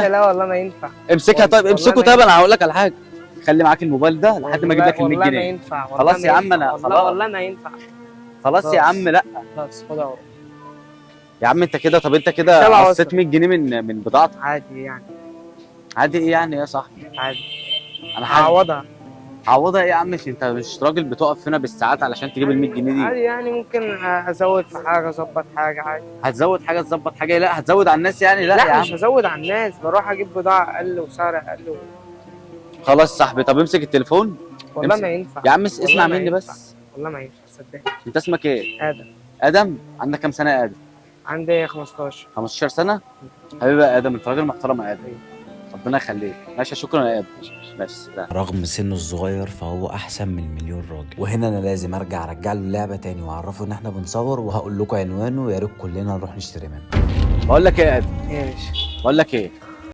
لا والله ما ينفع. امسكها طيب، امسكه طيب. انا هقول لك على حاجه، خلي معاك الموبايل ده لحد ما اجيب لك ال 100 والله ما جنيه ينفع. خلاص يا عم. انا خلاص والله ما ينفع. خلاص يا عم. لا خلاص خد اهو. يا عم انت كده، طب انت كده سبعة قصيت 100 جنيه من بضاعتك. عادي يعني. عادي ايه يعني يا صاحبي؟ عادي. انا هعوضها. عوضها ايه يا عم؟ انت مش راجل بتقف هنا بالساعات علشان تجيب ال 100 جنيه دي؟ عادي يعني، ممكن ازود في حاجه، اظبط حاجه عادي. هتزود حاجه تظبط حاجه؟ لا هتزود على الناس يعني؟ لا يا لا عم. مش هزود على الناس، بروح اجيب بضاعه اقل وسعر اقل خلاص صاحبي، طب امسك التليفون. والله امسك. ما ينفع يا عم والله اسمع ما مني ينفع. بس. والله ما ينفع صدقني. انت اسمك ايه؟ ادم. ادم. عندك كام سنه يا ادم؟ عندي 15. 15 سنه. حبيبي يا ادم، انت راجل محترم يا ادم. ربنا يخليك. ماشي شكرا يا ادم. ماشي. رغم سنه الصغير فهو احسن من مليون راجل. وهنا انا لازم ارجع له اللعبه تاني واعرفه ان احنا بنصور، وهقول لكم عنوانه، يا ريت كلنا نروح نشتري منه. بقول لك ايه يا ادم؟ ايه يا باشا؟ بقول لك ايه،